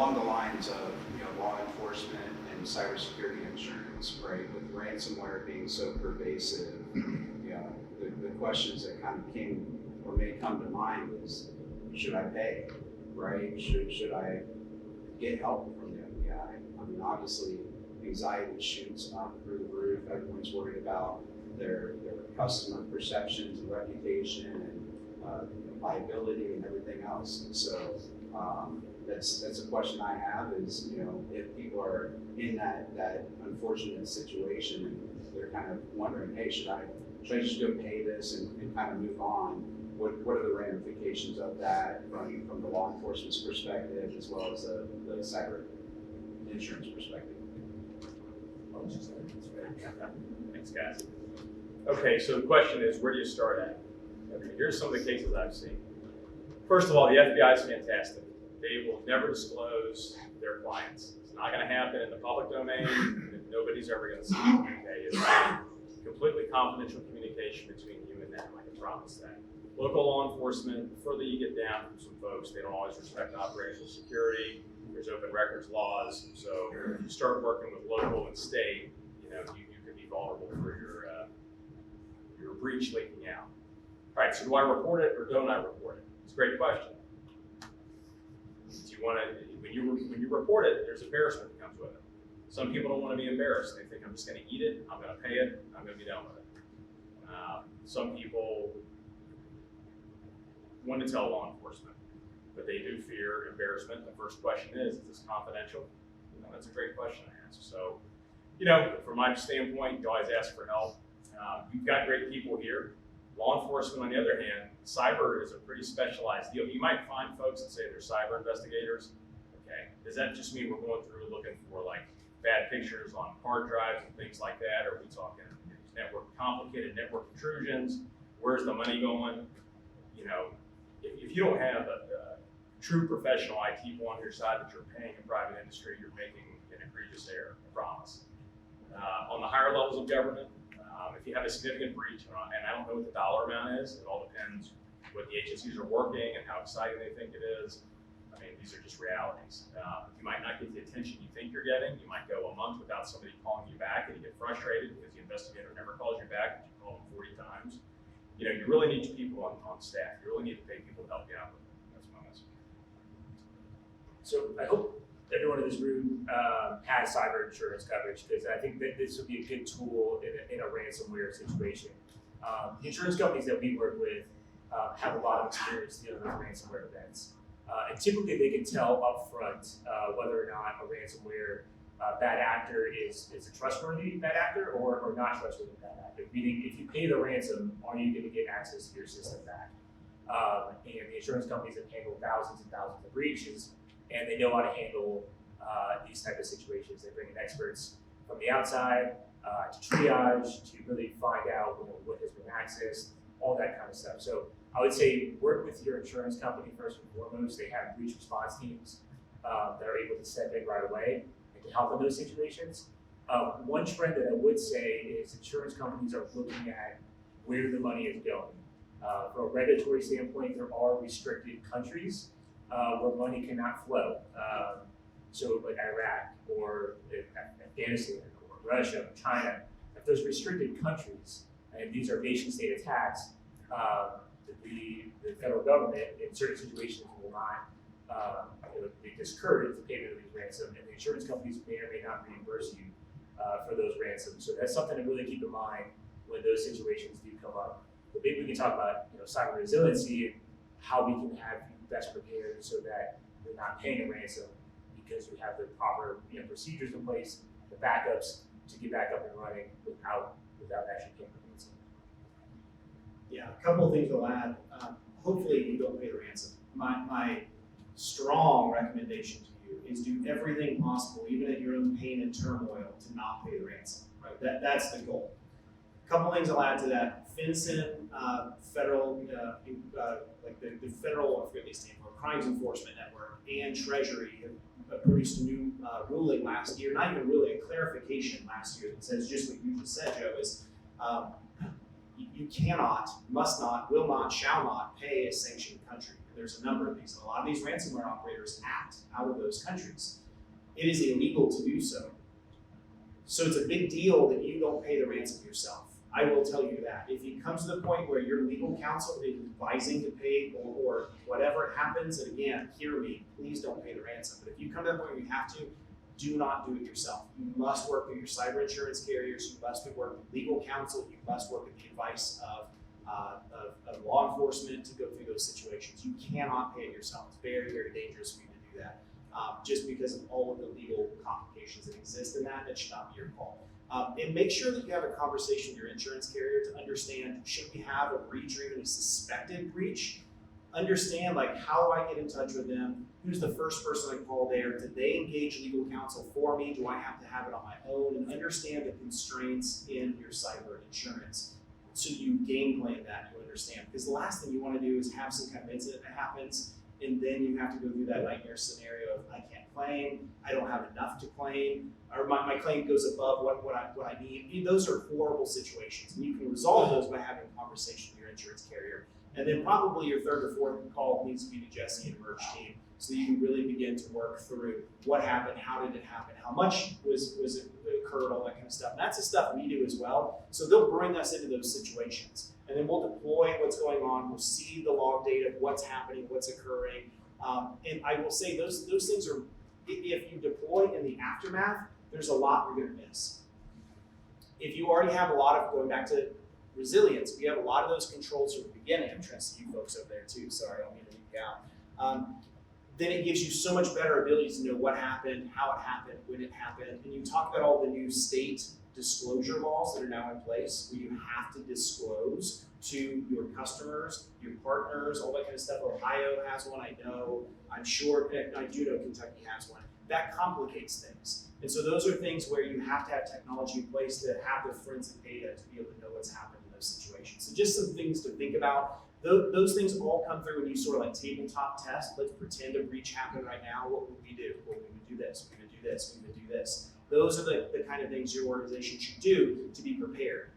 along the lines of law enforcement and cybersecurity insurance, right? With ransomware being so pervasive, the questions that kind of came or may come to mind is, should I pay, right? Should I get help from the FBI? I mean, obviously, anxiety shoots up through the roof. Everyone's worried about their customer perceptions and reputation and liability and everything else. And so that's a question I have is, if people are in that unfortunate situation and they're kind of wondering, hey, should I just go pay this and kind of move on? What are the ramifications of that from the law enforcement's perspective as well as the cyber insurance perspective? Thanks, guys. Okay, so the question is, where do you start at? Okay, here's some of the cases I've seen. First of all, the FBI is fantastic. They will never disclose their clients. It's not going to happen in the public domain. Nobody's ever going to see it. Okay, it's completely confidential communication between you and them. I can promise that. Local law enforcement, the further you get down from some folks, they don't always respect operational security. There's open records laws. So if you start working with local and state, you could be vulnerable for your breach leaking out. All right, so do I report it or don't I report it? It's a great question. Do you want to, when you report it, there's embarrassment that comes with it. Some people don't want to be embarrassed. They think, I'm just going to eat it, I'm going to pay it, I'm going to be done with it. Some people want to tell law enforcement, but they do fear embarrassment. The first question is this confidential? That's a great question to ask. So, from my standpoint, you always ask for help. You've got great people here. Law enforcement, on the other hand, cyber is a pretty specialized deal. You might find folks that say they're cyber investigators. Okay, does that just mean we're going through looking for like bad pictures on hard drives and things like that? Or are we talking complicated network intrusions? Where's the money going? If you don't have a true professional IT people on your side that you're paying in private industry, you're making an egregious error, I promise. On the higher levels of government, if you have a significant breach, and I don't know what the dollar amount is, it all depends what the agencies are working and how exciting they think it is. I mean, these are just realities. You might not get the attention you think you're getting. You might go a month without somebody calling you back and you get frustrated because the investigator never calls you back, but you call them 40 times. You really need people on staff. You really need to pay people to help you out with it. That's my message. So I hope everyone in this room has cyber insurance coverage, because I think that this would be a good tool in a ransomware situation. The insurance companies that we work with have a lot of experience dealing with ransomware events. And typically they can tell up front whether or not a ransomware bad actor is a trustworthy bad actor or not trustworthy bad actor. Meaning, if you pay the ransom, are you going to get access to your system back? And the insurance companies have handled thousands and thousands of breaches, and they know how to handle these type of situations. They bring in experts from the outside to triage, to really find out what has been accessed, all that kind of stuff. So I would say work with your insurance company first and foremost. They have breach response teams that are able to step in right away and to help in those situations. One trend that I would say is insurance companies are looking at where the money is going. From a regulatory standpoint, there are restricted countries where money cannot flow. So like Iraq or Afghanistan or Russia or China, if those restricted countries, and these are nation state attacks, the federal government in certain situations will not be discouraged the payment of these ransoms, and the insurance companies may or may not reimburse you for those ransoms. So that's something to really keep in mind when those situations do come up. But maybe we can talk about cyber resiliency and how we can have you best prepared so that you're not paying a ransom because you have the proper procedures in place, the backups to get back up and running without actually paying the ransom. Yeah, a couple of things I'll add. Hopefully you don't pay the ransom. My strong recommendation to you is do everything possible, even at your own pain and turmoil, to not pay the ransom. Right? That's the goal. A couple things I'll add to that. FinCEN, federal, like the federal, I forget what they stand for, Crimes Enforcement Network, and Treasury have produced a new ruling last year, not even really a clarification last year, that says just what you just said, Joe, is you cannot, must not, will not, shall not pay a sanctioned country. There's a number of these, and a lot of these ransomware operators act out of those countries. It is illegal to do so. So it's a big deal that you don't pay the ransom yourself. I will tell you that. If it comes to the point where your legal counsel is advising to pay or whatever happens, and again, hear me, please don't pay the ransom. But if you come to the point where you have to, do not do it yourself. You must work with your cyber insurance carriers, you must work with legal counsel, you must work with the advice of law enforcement to go through those situations. You cannot pay it yourself. It's very, very dangerous for you to do that. Just because of all of the legal complications that exist in that, that should not be your call. And make sure that you have a conversation with your insurance carrier to understand, should we have a breach or even a suspected breach? Understand, like, how do I get in touch with them? Who's the first person I call there? Did they engage legal counsel for me? Do I have to have it on my own? And understand the constraints in your cyber insurance. So you game plan that, you understand. Because the last thing you want to do is have some kind of incident that happens, and then you have to go through that nightmare scenario of, I can't claim, I don't have enough to claim, or my claim goes above what I need. Those are horrible situations, and you can resolve those by having a conversation with your insurance carrier. And then probably your third or fourth call needs to be to Jesse and Perch team, so that you can really begin to work through what happened, how did it happen, how much was it occurred, all that kind of stuff. And that's the stuff we do as well. So they'll bring us into those situations, and then we'll deploy what's going on. We'll see the log data, what's happening, what's occurring. And I will say those things are, if you deploy in the aftermath, there's a lot you're going to miss. If you already have a lot of, going back to resilience, we have a lot of those controls from the beginning. I'm trying to see you folks over there too, sorry, I don't mean to leave you out. Then it gives you so much better ability to know what happened, how it happened, when it happened. And you talk about all the new state disclosure laws that are now in place, where you have to disclose to your customers, your partners, all that kind of stuff. Ohio has one, I know. I'm sure, I do know Kentucky has one. That complicates things. And so those are things where you have to have technology in place to have the forensic data to be able to know what's happened in those situations. So just some things to think about. Those things all come through when you sort of like tabletop test. Let's pretend a breach happened right now. What would we do? Well, we would do this, we would do this, we would do this. Those are the kind of things your organization should do to be prepared.